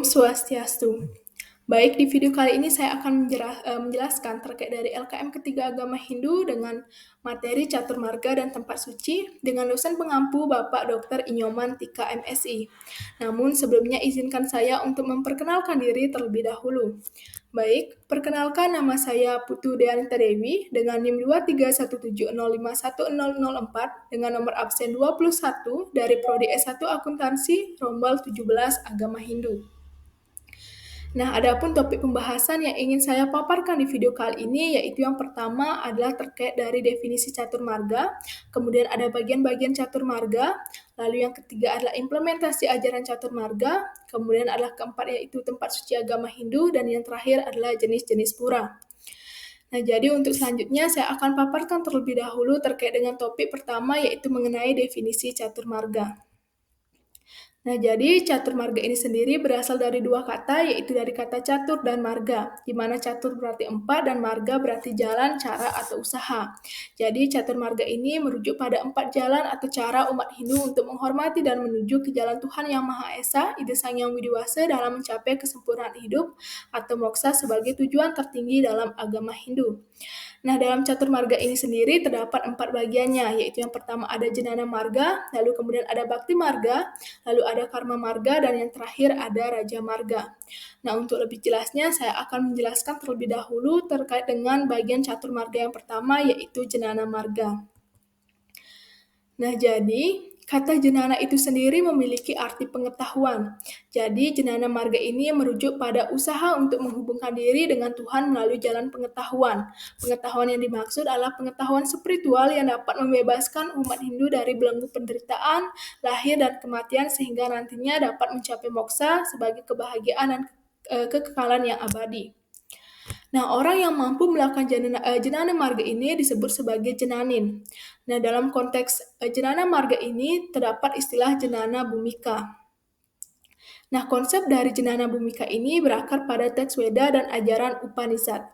Om Swastiastu. Baik, di video kali ini saya akan menjelaskan terkait dari LKM Ketiga Agama Hindu dengan materi catur marga dan tempat suci dengan dosen pengampu Bapak Dr. Inyoman Tika MSI. Namun sebelumnya izinkan saya untuk memperkenalkan diri terlebih dahulu. Baik, perkenalkan nama saya Putu Deanita Dewi dengan NIM 23170511004 dengan nomor absen 21 dari Prodi S1 Akuntansi Rombal 17 Agama Hindu. Nah, adapun topik pembahasan yang ingin saya paparkan di video kali ini yaitu yang pertama adalah terkait dari definisi catur marga, kemudian ada bagian-bagian catur marga, lalu yang ketiga adalah implementasi ajaran catur marga, kemudian adalah keempat yaitu tempat suci agama Hindu, dan yang terakhir adalah jenis-jenis pura. Nah, jadi untuk selanjutnya saya akan paparkan terlebih dahulu terkait dengan topik pertama yaitu mengenai definisi catur marga. Nah, jadi catur marga ini sendiri berasal dari dua kata, yaitu dari kata catur dan marga, di mana catur berarti empat dan marga berarti jalan, cara, atau usaha. Jadi catur marga ini merujuk pada empat jalan atau cara umat Hindu untuk menghormati dan menuju ke jalan Tuhan Yang Maha Esa, Ida Sang Yang Widiwasa dalam mencapai kesempurnaan hidup atau moksa sebagai tujuan tertinggi dalam agama Hindu. Nah, dalam catur marga ini sendiri terdapat empat bagiannya, yaitu yang pertama ada jenana marga, lalu kemudian ada bakti marga, lalu ada karma marga, dan yang terakhir ada raja marga. Nah, untuk lebih jelasnya saya akan menjelaskan terlebih dahulu terkait dengan bagian catur marga yang pertama, yaitu jenana marga. Nah, jadi kata jenana itu sendiri memiliki arti pengetahuan. Jadi, jenana marga ini merujuk pada usaha untuk menghubungkan diri dengan Tuhan melalui jalan pengetahuan. Pengetahuan yang dimaksud adalah pengetahuan spiritual yang dapat membebaskan umat Hindu dari belenggu penderitaan, lahir dan kematian sehingga nantinya dapat mencapai moksa sebagai kebahagiaan dan kekekalan yang abadi. Nah, orang yang mampu melakukan jenana marga ini disebut sebagai jenanin. Nah, dalam konteks jenana marga ini terdapat istilah jenana bhumika. Nah, konsep dari jenana bhumika ini berakar pada teks Weda dan ajaran Upanishad.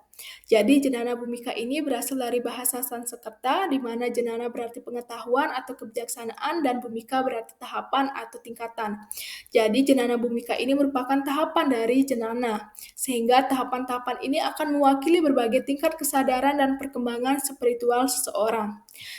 Jadi, jenana bhumika ini berasal dari bahasa Sanskerta, di mana jenana berarti pengetahuan atau kebijaksanaan dan bhumika berarti tahapan atau tingkatan. Jadi, jenana bhumika ini merupakan tahapan dari jenana, sehingga tahapan-tahapan ini akan mewakili berbagai tingkat kesadaran dan perkembangan spiritual seseorang.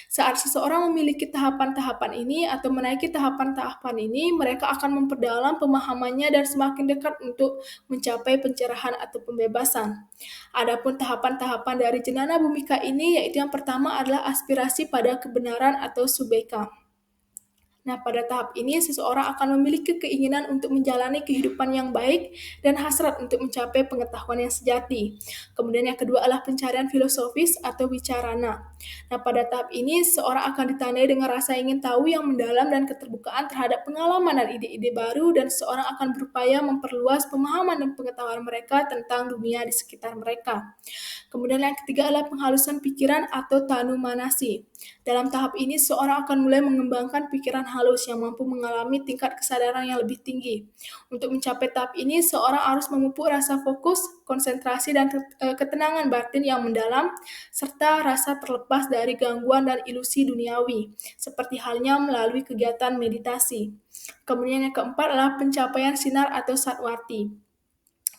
Saat seseorang memiliki tahapan-tahapan ini atau menaiki tahapan-tahapan ini, mereka akan memperdalam pemahamannya dan semakin dekat untuk mencapai pencerahan atau pembebasan. Adapun tahapan-tahapan dari jenana bhumika ini yaitu yang pertama adalah aspirasi pada kebenaran atau subeka. Nah, pada tahap ini seseorang akan memiliki keinginan untuk menjalani kehidupan yang baik dan hasrat untuk mencapai pengetahuan yang sejati. Kemudian yang kedua adalah pencarian filosofis atau wicarana. Nah, pada tahap ini seseorang akan ditandai dengan rasa ingin tahu yang mendalam dan keterbukaan terhadap pengalaman dan ide-ide baru, dan seseorang akan berupaya memperluas pemahaman dan pengetahuan mereka tentang dunia di sekitar mereka. Kemudian yang ketiga adalah penghalusan pikiran atau tanumanasi. Dalam tahap ini, seorang akan mulai mengembangkan pikiran halus yang mampu mengalami tingkat kesadaran yang lebih tinggi. Untuk mencapai tahap ini, seorang harus memupuk rasa fokus, konsentrasi, dan ketenangan batin yang mendalam, serta rasa terlepas dari gangguan dan ilusi duniawi, seperti halnya melalui kegiatan meditasi. Kemudian yang keempat adalah pencapaian sinar atau satwati.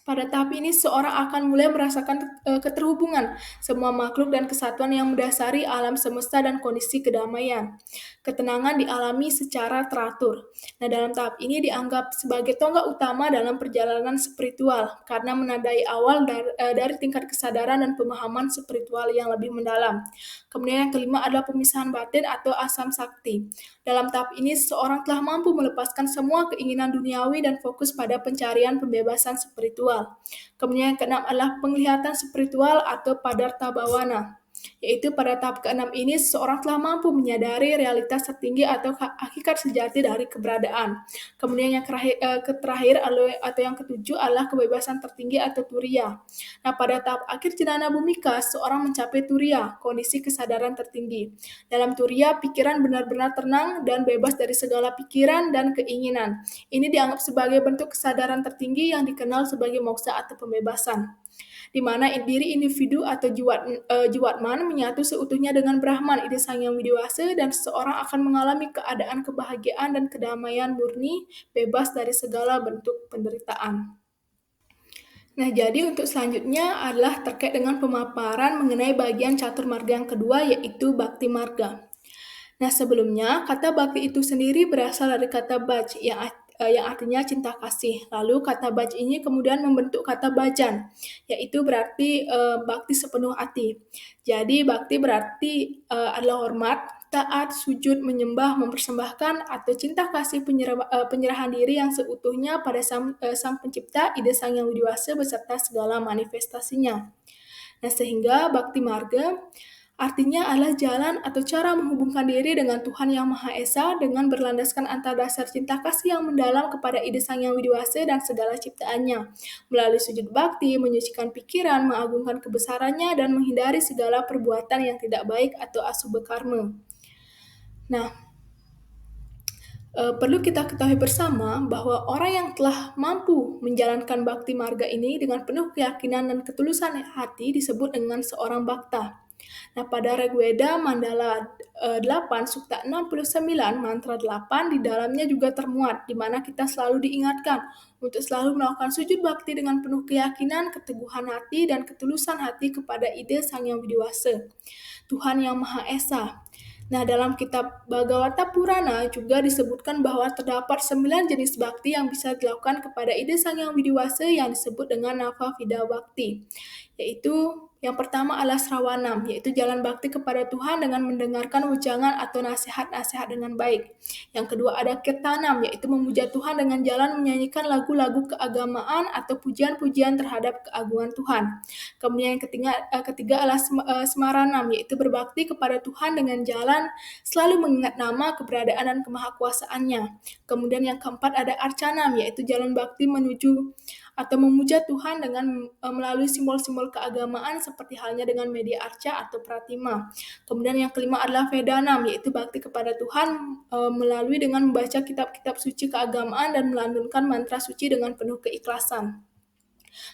Pada tahap ini, seorang akan mulai merasakan keterhubungan semua makhluk dan kesatuan yang mendasari alam semesta dan kondisi kedamaian. Ketenangan dialami secara teratur. Nah, dalam tahap ini dianggap sebagai tonggak utama dalam perjalanan spiritual karena menandai awal dari tingkat kesadaran dan pemahaman spiritual yang lebih mendalam. Kemudian yang kelima adalah pemisahan batin atau asam sakti. Dalam tahap ini, seseorang telah mampu melepaskan semua keinginan duniawi dan fokus pada pencarian pembebasan spiritual. Kemudian yang keenam adalah penglihatan spiritual atau padarta bawana. Yaitu pada tahap keenam ini, seseorang telah mampu menyadari realitas tertinggi atau hakikat sejati dari keberadaan. Kemudian yang terakhir atau yang ketujuh adalah kebebasan tertinggi atau turiya. Nah, pada tahap akhir jenana bhumika, seorang mencapai turiya, kondisi kesadaran tertinggi. Dalam turiya, pikiran benar-benar tenang dan bebas dari segala pikiran dan keinginan. Ini dianggap sebagai bentuk kesadaran tertinggi yang dikenal sebagai moksa atau pembebasan, di mana diri individu atau jiwat Brahman menyatu seutuhnya dengan Brahman, ide Sang Yang Widiwasa, dan seseorang akan mengalami keadaan kebahagiaan dan kedamaian murni, bebas dari segala bentuk penderitaan. Nah, jadi untuk selanjutnya adalah terkait dengan pemaparan mengenai bagian catur marga yang kedua, yaitu Bhakti Marga. Nah, sebelumnya, kata bakti itu sendiri berasal dari kata baj, yang artinya cinta kasih. Lalu kata baj ini kemudian membentuk kata bajan, yaitu berarti bakti sepenuh hati. Jadi, bakti berarti adalah hormat, taat, sujud, menyembah, mempersembahkan, atau cinta kasih penyerahan diri yang seutuhnya pada Sang Pencipta, ide Sang Yang Widiwasa beserta segala manifestasinya. Nah, sehingga Bhakti Marga artinya adalah jalan atau cara menghubungkan diri dengan Tuhan Yang Maha Esa dengan berlandaskan antar dasar cinta kasih yang mendalam kepada ide Sang Yang Widiwasa dan segala ciptaannya. Melalui sujud bakti, menyucikan pikiran, mengagungkan kebesarannya, dan menghindari segala perbuatan yang tidak baik atau asubha karma. Nah, perlu kita ketahui bersama bahwa orang yang telah mampu menjalankan Bhakti Marga ini dengan penuh keyakinan dan ketulusan hati disebut dengan seorang bakta. Nah, pada Rigveda Mandala 8, Sukta 69, Mantra 8, di dalamnya juga termuat, di mana kita selalu diingatkan untuk selalu melakukan sujud bakti dengan penuh keyakinan, keteguhan hati, dan ketulusan hati kepada ide Sang Yang Widiwasa, Tuhan Yang Maha Esa. Nah, dalam kitab Bhagavata Purana juga disebutkan bahwa terdapat 9 jenis bakti yang bisa dilakukan kepada ide Sang Yang Widiwasa yang disebut dengan Navavida Bakti, yaitu yang pertama adalah Srawanam, yaitu jalan bakti kepada Tuhan dengan mendengarkan ujangan atau nasihat-nasihat dengan baik. Yang kedua ada Kirtanam, yaitu memuja Tuhan dengan jalan menyanyikan lagu-lagu keagamaan atau pujian-pujian terhadap keagungan Tuhan. Kemudian yang ketiga adalah Smaranam, yaitu berbakti kepada Tuhan dengan jalan selalu mengingat nama, keberadaan, dan kemahakuasaannya. Kemudian yang keempat ada Arcanam, yaitu jalan bakti menuju atau memuja Tuhan dengan melalui simbol-simbol keagamaan seperti halnya dengan media arca atau pratima. Kemudian yang kelima adalah Vedanam, yaitu bakti kepada Tuhan melalui dengan membaca kitab-kitab suci keagamaan dan melantunkan mantra suci dengan penuh keikhlasan.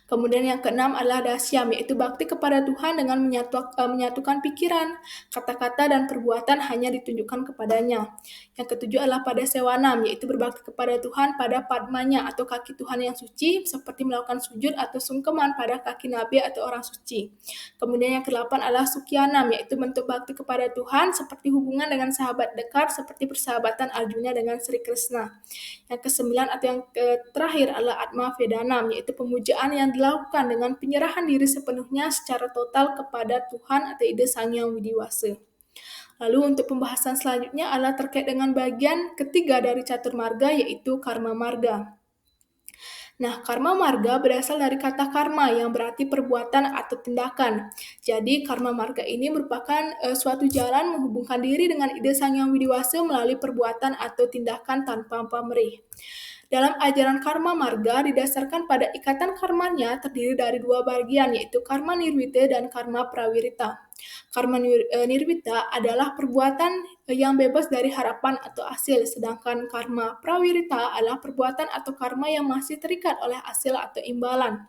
Kemudian yang keenam adalah Dasyam, yaitu bakti kepada Tuhan dengan menyatukan pikiran, kata-kata, dan perbuatan hanya ditunjukkan kepadanya. Yang ketujuh adalah pada Sewanam, yaitu berbakti kepada Tuhan pada padmanya atau kaki Tuhan yang suci, seperti melakukan sujud atau sungkeman pada kaki Nabi atau orang suci. Kemudian yang kedelapan adalah Sukyanam, yaitu bentuk bakti kepada Tuhan seperti hubungan dengan sahabat dekat, seperti persahabatan Arjuna dengan Sri Krishna. Yang kesembilan atau yang terakhir adalah Atma Vedanam, yaitu pemujaan yang dilakukan dengan penyerahan diri sepenuhnya secara total kepada Tuhan atau ide Sang Yang Widiwasa. Lalu untuk pembahasan selanjutnya adalah terkait dengan bagian ketiga dari catur marga, yaitu karma marga. Nah, karma marga berasal dari kata karma yang berarti perbuatan atau tindakan. Jadi, karma marga ini merupakan suatu jalan menghubungkan diri dengan ide Sang Yang Widiwasa melalui perbuatan atau tindakan tanpa pamrih. Dalam ajaran karma marga didasarkan pada ikatan karmanya terdiri dari dua bagian, yaitu karma nirwita dan karma prawirita. Karma nirwita adalah perbuatan yang bebas dari harapan atau hasil, sedangkan karma prawirita adalah perbuatan atau karma yang masih terikat oleh hasil atau imbalan.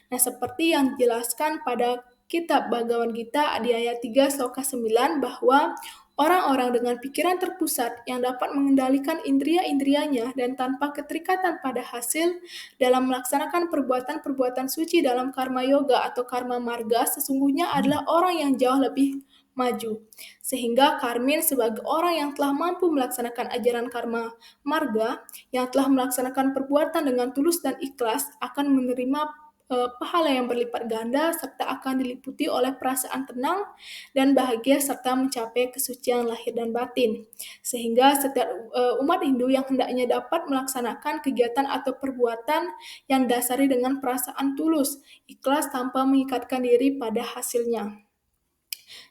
Nah, seperti yang dijelaskan pada kitab Bhagavad Gita Adhyaya 3 Sloka 9 bahwa orang-orang dengan pikiran terpusat yang dapat mengendalikan indria-indrianya dan tanpa keterikatan pada hasil dalam melaksanakan perbuatan-perbuatan suci dalam karma yoga atau karma marga sesungguhnya adalah orang yang jauh lebih maju. Sehingga karmin sebagai orang yang telah mampu melaksanakan ajaran karma marga, yang telah melaksanakan perbuatan dengan tulus dan ikhlas akan menerima pahala yang berlipat ganda serta akan diliputi oleh perasaan tenang dan bahagia serta mencapai kesucian lahir dan batin. Sehingga setiap umat Hindu yang hendaknya dapat melaksanakan kegiatan atau perbuatan yang dasari dengan perasaan tulus, ikhlas tanpa mengikatkan diri pada hasilnya.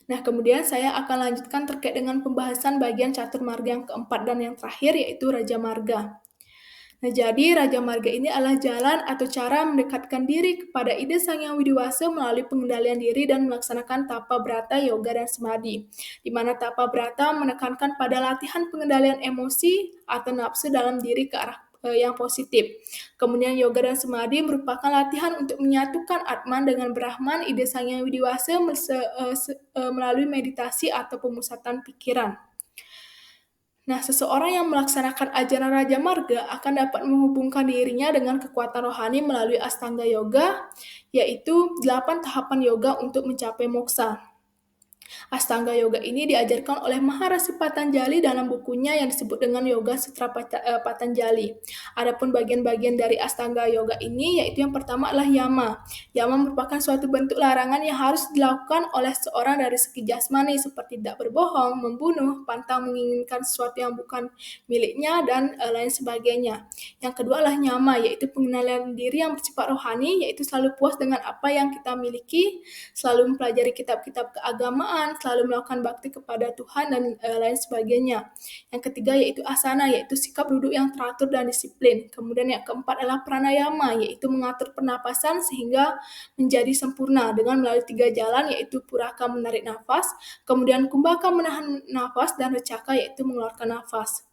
Nah, kemudian saya akan lanjutkan terkait dengan pembahasan bagian catur marga yang keempat dan yang terakhir, yaitu Raja Marga. Nah, jadi Raja Marga ini adalah jalan atau cara mendekatkan diri kepada ide Sang Yang Widiwasa melalui pengendalian diri dan melaksanakan tapa brata, yoga, dan samadhi. Di mana tapa brata menekankan pada latihan pengendalian emosi atau nafsu dalam diri ke arah yang positif. Kemudian yoga dan samadhi merupakan latihan untuk menyatukan Atman dengan Brahman, ide Sang Yang Widi Wasa melalui meditasi atau pemusatan pikiran. Nah, seseorang yang melaksanakan ajaran Raja Marga akan dapat menghubungkan dirinya dengan kekuatan rohani melalui Astanga Yoga, yaitu 8 tahapan yoga untuk mencapai moksa. Astanga Yoga ini diajarkan oleh Maharasi Patanjali dalam bukunya yang disebut dengan Yoga Sutra Patanjali. Adapun bagian-bagian dari Astanga Yoga ini yaitu yang pertama adalah yama. Yama merupakan suatu bentuk larangan yang harus dilakukan oleh seorang dari segi jasmani seperti tidak berbohong, membunuh, pantang menginginkan sesuatu yang bukan miliknya, dan lain sebagainya. Yang kedua adalah nyama, yaitu pengenalan diri yang bersifat rohani, yaitu selalu puas dengan apa yang kita miliki, selalu mempelajari kitab-kitab keagamaan, selalu melakukan bakti kepada Tuhan, dan lain sebagainya. Yang ketiga yaitu asana, yaitu sikap duduk yang teratur dan disiplin. Kemudian yang keempat adalah pranayama, yaitu mengatur pernapasan sehingga menjadi sempurna dengan melalui 3 jalan, yaitu puraka menarik nafas, kemudian kumbhaka menahan nafas, dan recaka yaitu mengeluarkan nafas.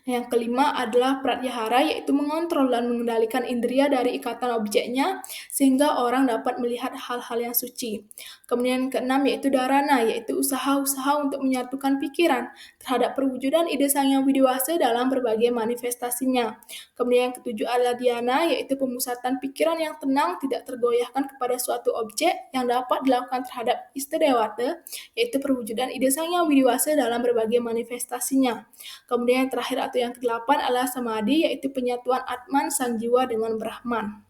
Yang kelima adalah pratyahara, yaitu mengontrol dan mengendalikan indera dari ikatan objeknya sehingga orang dapat melihat hal-hal yang suci. Kemudian yang keenam yaitu dharana, yaitu usaha-usaha untuk menyatukan pikiran terhadap perwujudan ide Sang Yang Widi Wasa dalam berbagai manifestasinya. Kemudian yang ketujuh adalah dhyana, yaitu pemusatan pikiran yang tenang, tidak tergoyahkan kepada suatu objek yang dapat dilakukan terhadap istadewata, yaitu perwujudan ide Sang Yang Widi Wasa dalam berbagai manifestasinya. Kemudian yang terakhir atau yang kedelapan adalah samadhi, yaitu penyatuan Atman sang jiwa dengan Brahman.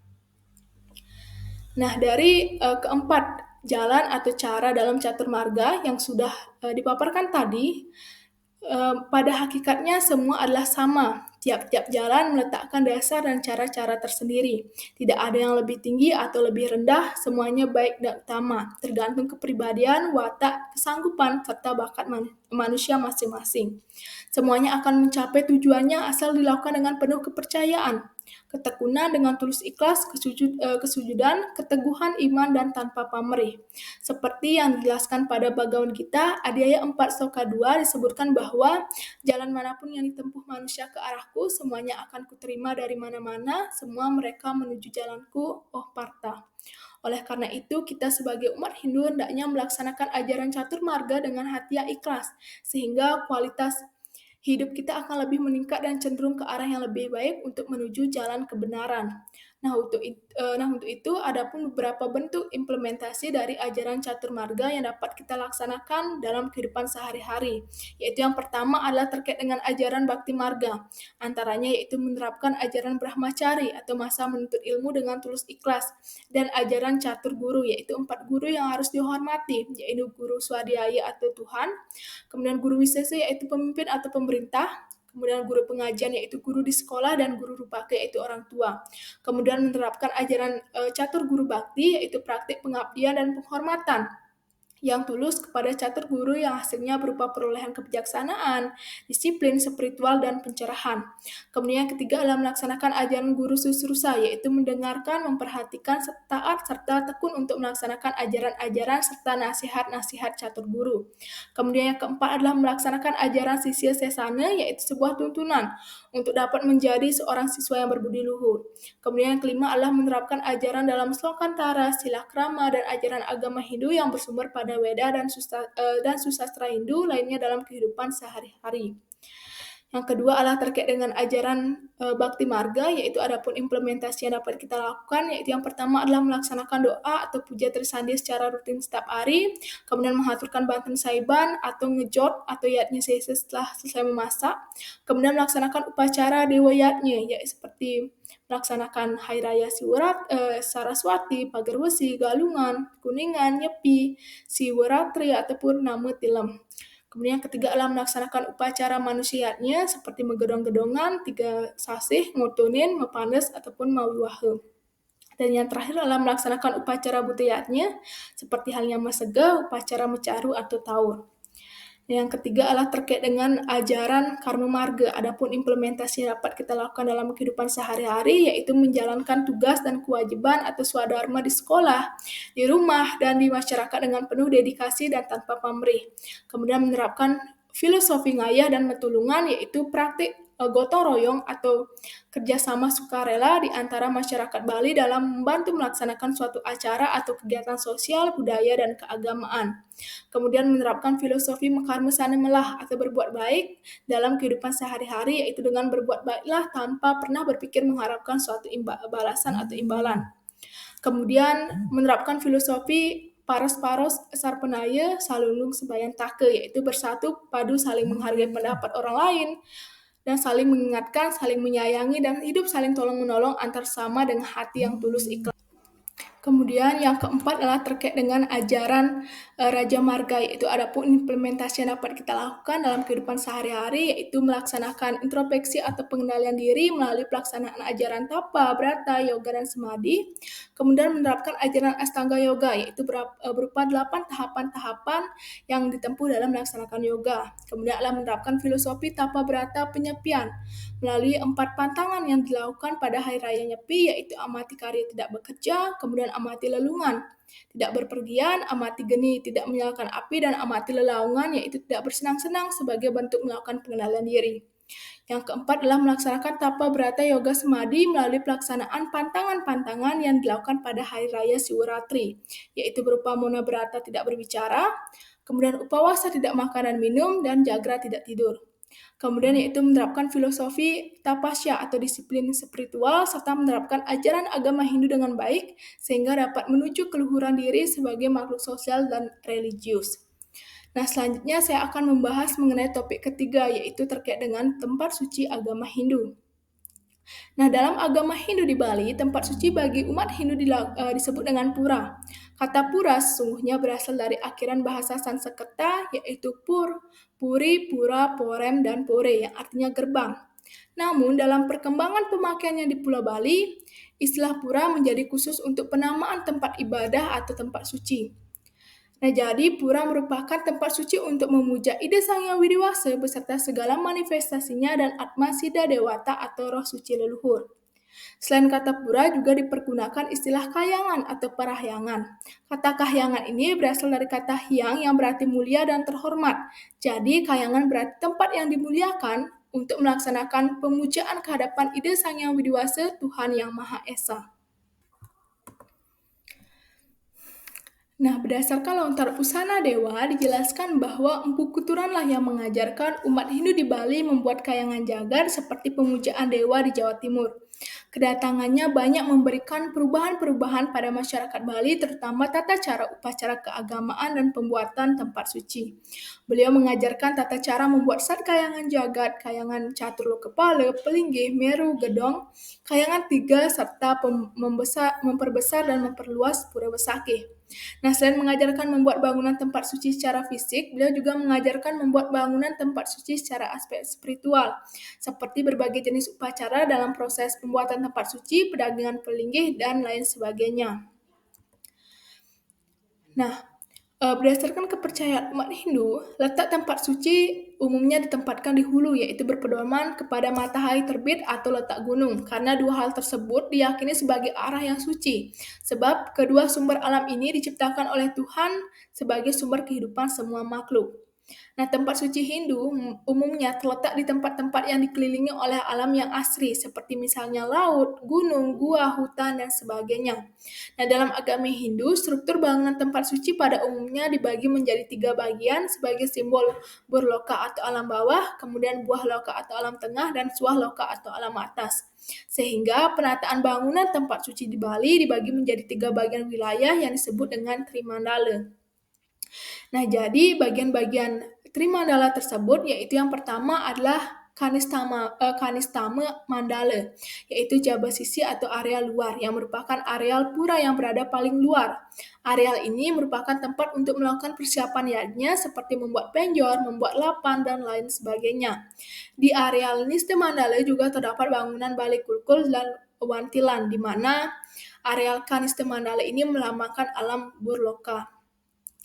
Nah, dari keempat jalan atau cara dalam catur marga yang sudah dipaparkan tadi, pada hakikatnya semua adalah sama. Tiap-tiap jalan meletakkan dasar dan cara-cara tersendiri. Tidak ada yang lebih tinggi atau lebih rendah, semuanya baik dan utama, tergantung kepribadian, watak, kesanggupan, serta bakat manusia masing-masing. Semuanya akan mencapai tujuannya asal dilakukan dengan penuh kepercayaan, ketekunan dengan tulus ikhlas, kesujudan, keteguhan iman, dan tanpa pamrih. Seperti yang dijelaskan pada Bhagavad Gita, Adhyaya 4 Sloka 2 disebutkan bahwa jalan manapun yang ditempuh manusia ke arahku, semuanya akan kuterima dari mana-mana, semua mereka menuju jalanku, oh Partha. Oleh karena itu, kita sebagai umat Hindu hendaknya melaksanakan ajaran catur marga dengan hati yang ikhlas, sehingga kualitas hidup kita akan lebih meningkat dan cenderung ke arah yang lebih baik untuk menuju jalan kebenaran. Nah, untuk itu, ada pun beberapa bentuk implementasi dari ajaran catur marga yang dapat kita laksanakan dalam kehidupan sehari-hari. Yaitu yang pertama adalah terkait dengan ajaran bakti marga. Antaranya yaitu menerapkan ajaran brahmacari atau masa menuntut ilmu dengan tulus ikhlas, dan ajaran catur guru, yaitu 4 guru yang harus dihormati, yaitu guru swadhyaya atau Tuhan, kemudian guru wisesa yaitu pemimpin atau pemerintah, kemudian guru pengajian yaitu guru di sekolah, dan guru rupaka yaitu orang tua. Kemudian menerapkan ajaran catur guru bakti, yaitu praktik pengabdian dan penghormatan yang tulus kepada catur guru yang hasilnya berupa perolehan kebijaksanaan, disiplin, spiritual, dan pencerahan. Kemudian yang ketiga adalah melaksanakan ajaran guru susrusa, yaitu mendengarkan, memperhatikan, taat, serta tekun untuk melaksanakan ajaran-ajaran serta nasihat-nasihat catur guru. Kemudian yang keempat adalah melaksanakan ajaran sisya sesana, yaitu sebuah tuntunan untuk dapat menjadi seorang siswa yang berbudi luhur. Kemudian yang kelima adalah menerapkan ajaran dalam slokantara, sila krama, dan ajaran agama Hindu yang bersumber pada Weda dan susastra Hindu lainnya dalam kehidupan sehari-hari. Yang kedua adalah terkait dengan ajaran bakti marga, yaitu adapun implementasi yang dapat kita lakukan, yaitu yang pertama adalah melaksanakan doa atau puja trisandi secara rutin setiap hari, kemudian mengaturkan banten saiban atau ngejot atau yatnya setelah selesai memasak, kemudian melaksanakan upacara dewa yatnya, yaitu seperti melaksanakan Hari Raya Saraswati, Pagar Besi, Galungan, Kuningan, Nyepi, Siwaratri, ataupun Nama Tilem. Kemudian yang ketiga adalah melaksanakan upacara manusiatnya seperti megedong-gedongan, 3 sasih, ngotonin, mepanes, ataupun mawiwahe. Dan yang terakhir adalah melaksanakan upacara budayatnya seperti halnya masega, upacara mecaru, atau taur. Yang ketiga adalah terkait dengan ajaran karma marga. Adapun implementasi yang dapat kita lakukan dalam kehidupan sehari-hari yaitu menjalankan tugas dan kewajiban atau swadharma di sekolah, di rumah, dan di masyarakat dengan penuh dedikasi dan tanpa pamrih. Kemudian menerapkan filosofi ngayah dan metulungan, yaitu praktik gotong royong atau kerjasama sukarela di antara masyarakat Bali dalam membantu melaksanakan suatu acara atau kegiatan sosial, budaya, dan keagamaan. Kemudian menerapkan filosofi karma sana melah atau berbuat baik dalam kehidupan sehari-hari, yaitu dengan berbuat baiklah tanpa pernah berpikir mengharapkan suatu balasan atau imbalan. Kemudian menerapkan filosofi paros-paros sarpenaya salulung sebayan take, yaitu bersatu padu saling menghargai pendapat orang lain dan saling mengingatkan, saling menyayangi, dan hidup saling tolong-menolong antar sama dengan hati yang tulus ikhlas. Kemudian yang keempat adalah terkait dengan ajaran Raja Marga, yaitu adapun implementasi yang dapat kita lakukan dalam kehidupan sehari-hari, yaitu melaksanakan introspeksi atau pengendalian diri melalui pelaksanaan ajaran Tapa, Brata, Yoga, dan Samadhi. Kemudian menerapkan ajaran Astanga Yoga, yaitu berupa 8 tahapan-tahapan yang ditempuh dalam melaksanakan yoga. Kemudian adalah menerapkan filosofi Tapa, Brata, penyepian melalui 4 pantangan yang dilakukan pada Hari Raya Nyepi, yaitu amati karya tidak bekerja, kemudian amati lelungan, tidak berpergian, amati geni, tidak menyalakan api, dan amati lelaungan, yaitu tidak bersenang-senang sebagai bentuk melakukan pengendalian diri. Yang keempat adalah melaksanakan Tapa, Brata, Yoga, Samadhi melalui pelaksanaan pantangan-pantangan yang dilakukan pada Hari Raya Siwaratri, yaitu berupa Mona Brata tidak berbicara, kemudian Upawasa tidak makan dan minum, dan Jagra tidak tidur. Kemudian yaitu menerapkan filosofi tapasya atau disiplin spiritual serta menerapkan ajaran agama Hindu dengan baik sehingga dapat menuju keluhuran diri sebagai makhluk sosial dan religius. Nah, selanjutnya saya akan membahas mengenai topik ketiga, yaitu terkait dengan tempat suci agama Hindu. Nah, dalam agama Hindu di Bali, tempat suci bagi umat Hindu disebut dengan pura. Kata pura sesungguhnya berasal dari akhiran bahasa Sanskerta, yaitu pur, puri, pura, porem, dan pore, yang artinya gerbang. Namun, dalam perkembangan pemakaiannya di Pulau Bali, istilah pura menjadi khusus untuk penamaan tempat ibadah atau tempat suci. Nah, jadi pura merupakan tempat suci untuk memuja Ida Sang Hyang Widiwasa beserta segala manifestasinya dan Atma Siddha Dewata atau roh suci leluhur. Selain kata pura juga dipergunakan istilah kahyangan atau parahyangan. Kata kahyangan ini berasal dari kata hyang yang berarti mulia dan terhormat. Jadi kahyangan berarti tempat yang dimuliakan untuk melaksanakan pemujaan kehadapan Ida Sang Hyang Widiwasa Tuhan Yang Maha Esa. Nah, berdasarkan lontar Usana Dewa, dijelaskan bahwa Empu Kuturanlah yang mengajarkan umat Hindu di Bali membuat kayangan jagar seperti pemujaan dewa di Jawa Timur. Kedatangannya banyak memberikan perubahan-perubahan pada masyarakat Bali, terutama tata cara upacara keagamaan dan pembuatan tempat suci. Beliau mengajarkan tata cara membuat sat kayangan jagat, kayangan catur kepala, pelinggih, meru, gedong, kayangan tiga, serta memperbesar dan memperluas pura besakih. Nah, selain mengajarkan membuat bangunan tempat suci secara fisik, beliau juga mengajarkan membuat bangunan tempat suci secara aspek spiritual, seperti berbagai jenis upacara dalam proses pembuatan tempat suci, pedagangan pelinggih, dan lain sebagainya. Nah, berdasarkan kepercayaan umat Hindu, letak tempat suci umumnya ditempatkan di hulu, yaitu berpedoman kepada matahari terbit atau letak gunung, karena dua hal tersebut diyakini sebagai arah yang suci, sebab kedua sumber alam ini diciptakan oleh Tuhan sebagai sumber kehidupan semua makhluk. Nah, tempat suci Hindu umumnya terletak di tempat-tempat yang dikelilingi oleh alam yang asri, seperti misalnya laut, gunung, gua, hutan, dan sebagainya. Nah, dalam agama Hindu, struktur bangunan tempat suci pada umumnya dibagi menjadi 3 bagian sebagai simbol burloka atau alam bawah, kemudian buah loka atau alam tengah, dan suah loka atau alam atas. Sehingga penataan bangunan tempat suci di Bali dibagi menjadi 3 bagian wilayah yang disebut dengan Trimandala. Nah, jadi bagian-bagian Trimandala tersebut yaitu yang pertama adalah Kanistama Mandala, yaitu Jabasisi atau area luar yang merupakan areal pura yang berada paling luar. Areal ini merupakan tempat untuk melakukan persiapan yajna seperti membuat penjor, membuat lapan, dan lain sebagainya. Di areal Niste Mandala juga terdapat bangunan Bali Kulkul dan Wantilan, di mana areal Kaniste Mandala ini melambangkan alam Burloka.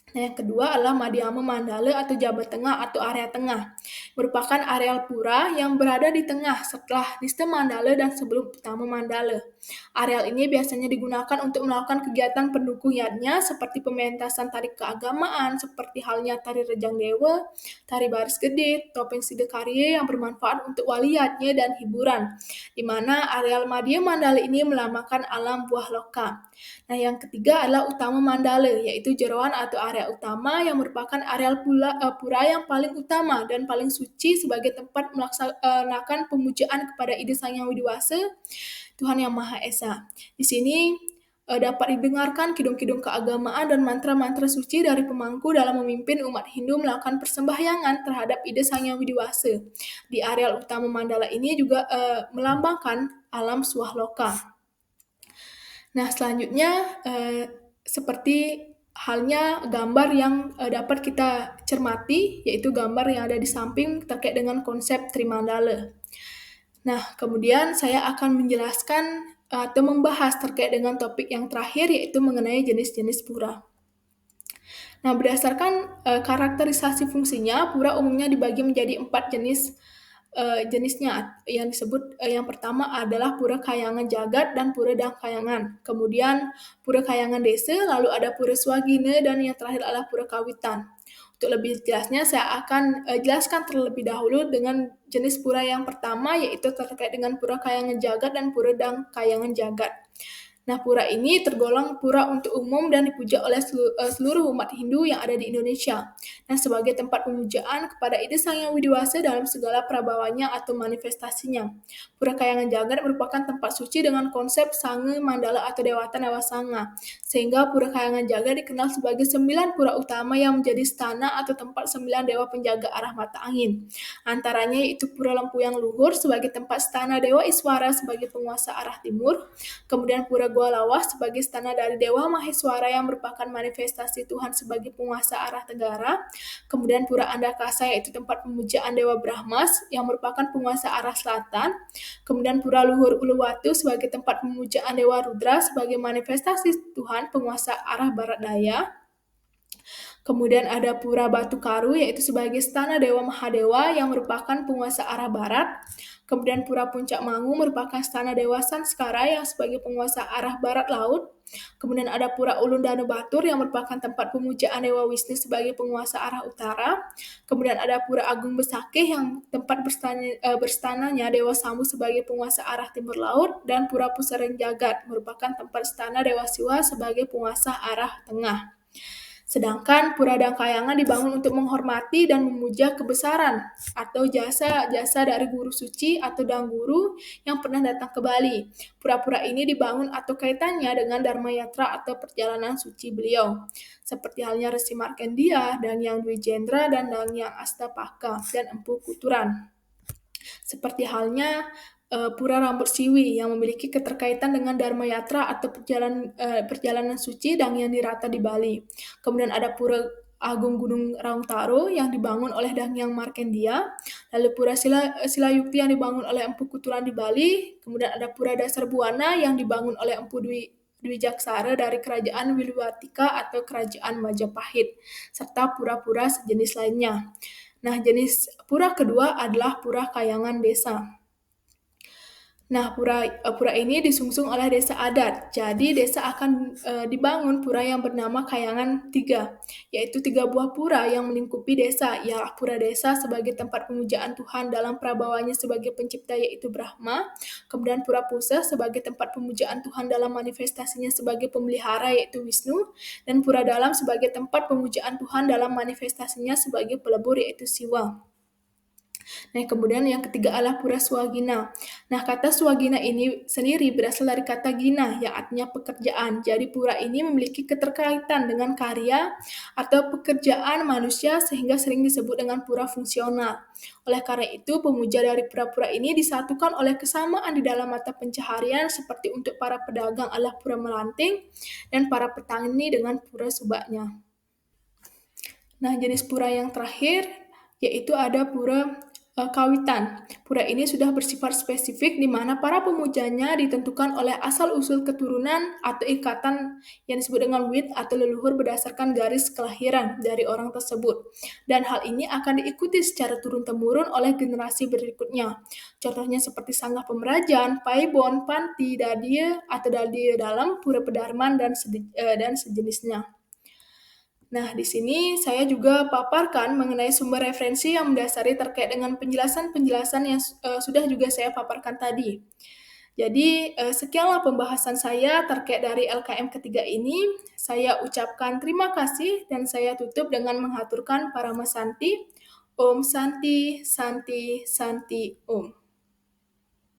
Nah, yang kedua adalah Madiama Mandala atau Jabat Tengah atau area tengah. Merupakan areal pura yang berada di tengah setelah Niste Mandala dan sebelum Utama Mandala. Areal ini biasanya digunakan untuk melakukan kegiatan pendukung yatnya seperti pementasan tari keagamaan seperti halnya tari Rejang Dewa, tari Baris Gede, topeng Sidekarya yang bermanfaat untuk waliyatnya dan hiburan. Di mana areal Madia Mandala ini melambangkan alam buah loka. Nah, yang ketiga adalah Utama Mandala, yaitu jeroan atau area utama yang merupakan areal pura yang paling utama dan paling suci sebagai tempat melaksanakan pemujaan kepada Ida Sang Hyang Widi Wasa, Tuhan Yang Maha Esa. Di sini dapat didengarkan kidung-kidung keagamaan dan mantra-mantra suci dari pemangku dalam memimpin umat Hindu melakukan persembahyangan terhadap Ida Sang Hyang Widi Wasa. Di areal utama Mandala ini juga melambangkan alam Swahloka. Nah, selanjutnya seperti halnya gambar yang dapat kita cermati, yaitu gambar yang ada di samping terkait dengan konsep Trimandala. Nah, kemudian saya akan menjelaskan atau membahas terkait dengan topik yang terakhir, yaitu mengenai jenis-jenis pura. Nah, berdasarkan karakterisasi fungsinya, pura umumnya dibagi menjadi 4 jenisnya yang disebut yang pertama adalah pura kayangan jagat dan pura dangkayangan. Kemudian pura kayangan desa, lalu ada pura swagina dan yang terakhir adalah pura kawitan. Untuk lebih jelasnya saya akan jelaskan terlebih dahulu dengan jenis pura yang pertama yaitu terkait dengan pura kayangan jagat dan pura dangkayangan jagat. Nah, pura ini tergolong pura untuk umum dan dipuja oleh seluruh umat Hindu yang ada di Indonesia. Nah, sebagai tempat pemujaan kepada Ida Sang Hyang Widi Wasa dalam segala prabawanya atau manifestasinya. Pura Kayangan Jagat merupakan tempat suci dengan konsep Sanga, Mandala atau Dewata Nawasanga. Sehingga Pura Kayangan Jagat dikenal sebagai 9 pura utama yang menjadi stana atau tempat 9 dewa penjaga arah mata angin. Antaranya yaitu Pura Lempuyang Luhur sebagai tempat stana Dewa Iswara sebagai penguasa arah timur, kemudian Pura Gua Lawas sebagai stana dari Dewa Maheswara yang merupakan manifestasi Tuhan sebagai penguasa arah tenggara, kemudian Pura Andakasa yaitu tempat pemujaan Dewa Brahmas yang merupakan penguasa arah selatan, kemudian Pura Luhur Uluwatu sebagai tempat pemujaan Dewa Rudra sebagai manifestasi Tuhan penguasa arah barat daya. Kemudian ada Pura Batu Karu yaitu sebagai stana Dewa Mahadewa yang merupakan penguasa arah barat. Kemudian Pura Puncak Mangu merupakan stana Dewa Sanskara yang sebagai penguasa arah barat laut. Kemudian ada Pura Ulun Danu Batur yang merupakan tempat pemujaan Dewa Wisnu sebagai penguasa arah utara. Kemudian ada Pura Agung Besakeh yang tempat berstananya Dewa Sambu sebagai penguasa arah timur laut. Dan Pura Pusareng Jagat merupakan tempat stana Dewa Siwa sebagai penguasa arah tengah. Sedangkan Pura Dangkayangan dibangun untuk menghormati dan memuja kebesaran atau jasa-jasa dari guru suci atau dangguru yang pernah datang ke Bali. Pura-pura ini dibangun atau kaitannya dengan Dharma Yatra atau perjalanan suci beliau. Seperti halnya Resi Markandia, Dangyang Dwi Jendra, dan Dangyang Astapaka, dan Empu Kuturan. Seperti halnya Pura Rambut Siwi yang memiliki keterkaitan dengan Dharma Yatra atau perjalanan suci Dangyan Dirata di Bali. Kemudian ada Pura Agung Gunung Raung Taro yang dibangun oleh Dangyang Markandia, lalu Pura Silayukti yang dibangun oleh Empu Kuturan di Bali, kemudian ada Pura Dasar Buwana yang dibangun oleh Empu Dwi Jaksara dari Kerajaan Wiliwatika atau Kerajaan Majapahit, serta pura-pura sejenis lainnya. Nah, jenis pura kedua adalah Pura Kayangan Desa. Nah, pura ini disungsung oleh desa adat. Jadi, desa akan dibangun pura yang bernama Kayangan 3, yaitu 3 buah pura yang melingkupi desa, ialah pura desa sebagai tempat pemujaan Tuhan dalam prabawanya sebagai pencipta yaitu Brahma, kemudian pura Pusa sebagai tempat pemujaan Tuhan dalam manifestasinya sebagai pemelihara yaitu Wisnu, dan pura dalam sebagai tempat pemujaan Tuhan dalam manifestasinya sebagai pelebur yaitu Siwa. Nah, kemudian yang ketiga adalah Pura Swagina. Nah, kata Swagina ini sendiri berasal dari kata gina, yang artinya pekerjaan. Jadi, pura ini memiliki keterkaitan dengan karya atau pekerjaan manusia sehingga sering disebut dengan pura fungsional. Oleh karena itu, pemuja dari pura-pura ini disatukan oleh kesamaan di dalam mata pencaharian seperti untuk para pedagang adalah pura melanting dan para petani dengan pura subaknya. Nah, jenis pura yang terakhir yaitu ada pura Kawitan. Pura ini sudah bersifat spesifik di mana para pemujanya ditentukan oleh asal-usul keturunan atau ikatan yang disebut dengan wit atau leluhur berdasarkan garis kelahiran dari orang tersebut. Dan hal ini akan diikuti secara turun-temurun oleh generasi berikutnya. Contohnya seperti sanggah pemerajan, paibon, panti, dadie atau dadie dalam, pura pedarman, dan sejenisnya. Nah, di sini saya juga paparkan mengenai sumber referensi yang mendasari terkait dengan penjelasan-penjelasan yang sudah juga saya paparkan tadi. Jadi, sekianlah pembahasan saya terkait dari LKM ketiga ini. Saya ucapkan terima kasih dan saya tutup dengan menghaturkan Parama Santi. Om Santi, Santi, Santi, Om.